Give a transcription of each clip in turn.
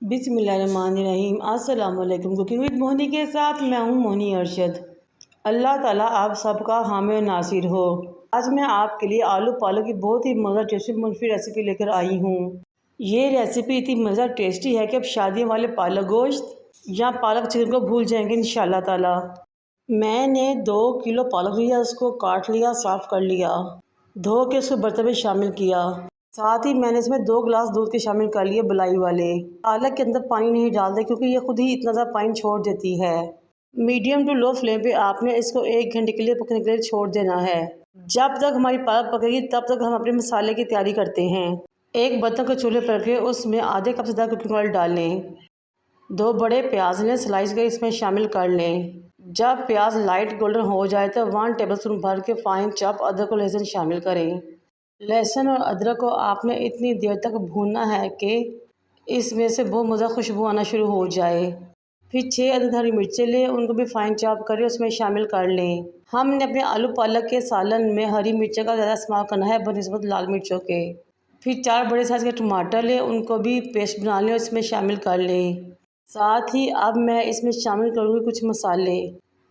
बिस्मिल्लाहिर्रहमानिर्रहीम। अस्सलाम वालेकुम। कुकिंग विद मोहनी के साथ मैं हूँ मोहनी अरशद। अल्लाह ताला आप सबका हामी और नासिर हो। आज मैं आपके लिए आलू पालक की बहुत ही मज़ा टेस्टी मुनफी रेसिपी लेकर आई हूँ। ये रेसिपी इतनी मज़ा टेस्टी है कि अब शादियों वाले पालक गोश्त या पालक चिकन को भूल जाएंगे इंशाल्लाह ताला। मैंने 2 किलो पालक लिया, उसको काट लिया, साफ़ कर लिया, धो के उसको बर्तन में शामिल किया। साथ ही मैंने इसमें 2 गिलास दूध के शामिल कर लिए बलाई वाले। पालक के अंदर पानी नहीं डालते क्योंकि ये खुद ही इतना ज़्यादा पानी छोड़ देती है। मीडियम टू लो फ्लेम पे आपने इसको 1 घंटे के लिए पकने के लिए छोड़ देना है। जब तक हमारी पालक पकेगी तब तक हम अपने मसाले की तैयारी करते हैं। एक बर्तन को चूल्हे पर रखें, उसमें आधे कप से ज़्यादा कुकिंग ऑयल डाल लें। 2 बड़े प्याज लें, स्लाइस कर इसमें शामिल कर लें। जब प्याज लाइट गोल्डन हो जाए तो 1 टेबलस्पून भर के फाइन चॉप अदरक और लहसुन शामिल करें। लहसुन और अदरक को आपने इतनी देर तक भूनना है कि इसमें से बहुत मज़ा खुशबू आना शुरू हो जाए। फिर 6 अदद हरी मिर्चें लें, उनको भी फाइन चॉप करें, उसमें शामिल कर लें। हमने अपने आलू पालक के सालन में हरी मिर्चों का ज़्यादा इस्तेमाल करना है बनिस्बत लाल मिर्चों के। फिर 4 बड़े साइज़ के टमाटर लें, उनको भी पेस्ट बना लें, इसमें शामिल कर लें। साथ ही अब मैं इसमें शामिल करूँगी कुछ मसाले।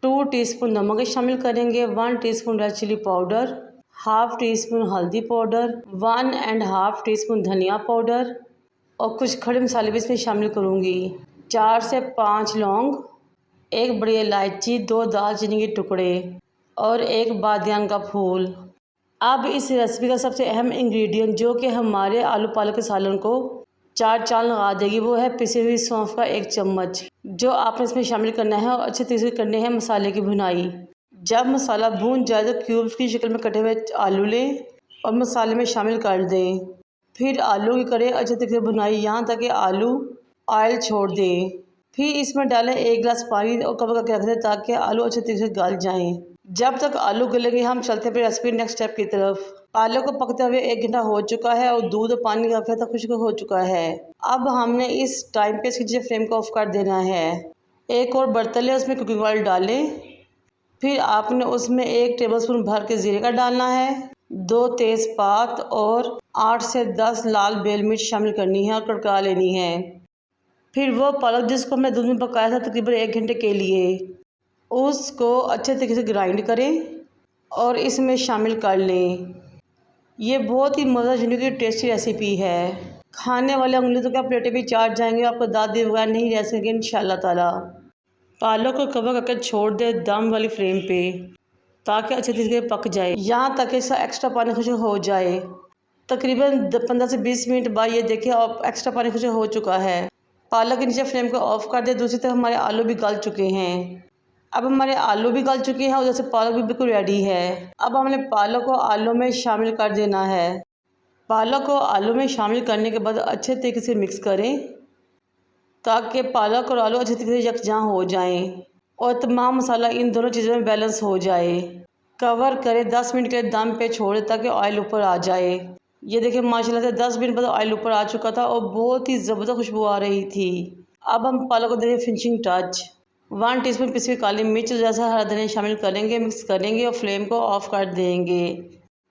2 टीस्पून नमक शामिल करेंगे, 1 teaspoon red chilli powder, half teaspoon हल्दी पाउडर, 1.5 टीस्पून धनिया पाउडर और कुछ खड़े मसाले भी इसमें शामिल करूँगी। 4 से 5 लौंग, 1 बड़ी इलायची, 2 दालचीनी के टुकड़े और 1 बादियान का फूल। अब इस रेसिपी का सबसे अहम इंग्रेडिएंट जो कि हमारे आलू पालक के सालन को 4 चांद लगा देगी वो है पिसी हुई सौंफ का 1 चम्मच, जो आपने इसमें शामिल करना है और अच्छे तरीके से करनी है मसाले की भुनाई। जब मसाला भून जाए तो क्यूब्स की शक्ल में कटे हुए आलू लें और मसाले में शामिल कर दें। फिर आलू की करें अच्छे तरीके से भुनाई यहाँ तक कि आलू ऑयल छोड़ दें। फिर इसमें डालें 1 गिलास पानी और कवर करके रख दें ताकि आलू अच्छे तरीके से गल जाएं। जब तक आलू गलेंगे हम चलते हैं फिर रेसिपी नेक्स्ट स्टेप की तरफ। आलू को पकते हुए 1 घंटा हो चुका है और दूध और पानी काफ़ी तक खुश्क हो चुका है। अब हमने इस टाइम पे इसकी फ्लेम को ऑफ कर देना है। एक और बर्तन लें, उसमें कुकिंग ऑयल डालें। फिर आपने उसमें 1 टेबलस्पून भर के ज़ीरे का डालना है, 2 तेज़पात और 8 से 10 लाल बेल मिर्च शामिल करनी है और कड़का लेनी है। फिर वो पालक जिसको हमने दूध में पकाया था तकरीबन 1 घंटे के लिए, उसको अच्छे तरीके से ग्राइंड करें और इसमें शामिल कर लें। ये बहुत ही मज़ेदार की टेस्टी रेसिपी है। खाने वाले उंगली तो क्या प्लेटें भी चाट जाएंगे, आपको दाद दिए बगैर नहीं रह सकेंगे इंशाल्लाह ताला। पालक को कवर करके छोड़ दे दम वाली फ्लेम पे ताकि अच्छे तरीके से पक जाए, यहाँ तक इसका एक्स्ट्रा पानी खुश्क हो जाए। तकरीबन 15 से 20 मिनट बाद ये देखिए अब एक्स्ट्रा पानी खुश्क हो चुका है। पालक के नीचे फ्लेम को ऑफ कर दे। दूसरी तरफ हमारे आलू भी गल चुके हैं। अब हमारे आलू भी गल चुके हैं और जैसे पालक भी बिल्कुल रेडी है। अब हमने पालक को आलू में शामिल कर देना है। पालक को आलू में शामिल करने के बाद अच्छे तरीके से मिक्स करें ताकि पालक और आलू अच्छे तरीके से यकजां हो जाएं और तमाम मसाला इन दोनों चीज़ों में बैलेंस हो जाए। कवर करें, 10 मिनट के लिए दम पे छोड़ें ताकि ऑयल ऊपर आ जाए। ये देखिए माशाल्लाह से 10 मिनट बाद ऑयल ऊपर आ चुका था और बहुत ही ज़बरदस्त खुशबू आ रही थी। अब हम पालक को देंगे फिनिशिंग टच। 1 टीस्पून पिसी हुई काली मिर्च जैसा हरा धनिया शामिल करेंगे, मिक्स करेंगे और फ्लेम को ऑफ कर देंगे।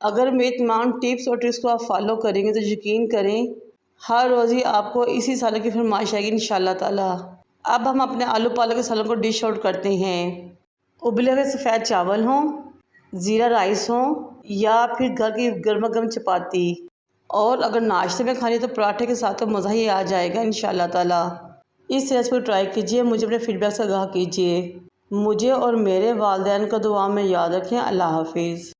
अगर मेरी तमाम टिप्स और ट्रिक्स को आप फॉलो करेंगे तो यकीन करें हर रोज़ ही आपको इसी साल की फरमाइश आएगी इंशाल्लाह ताला। अब हम अपने आलू पालक के सालन को डिश आउट करते हैं। उबले हुए सफ़ेद चावल हों, ज़ीरा राइस हो या फिर घर की गर्मा गर्म चपाती, और अगर नाश्ते में खानी तो पराठे के साथ तो मज़ा ही आ जाएगा इंशाल्लाह ताला। इस रेसिपी को ट्राई कीजिए, मुझे अपने फीडबैक से आगाह कीजिए। मुझे और मेरे वालिदैन को दुआ में याद रखें। अल्लाह हाफिज़।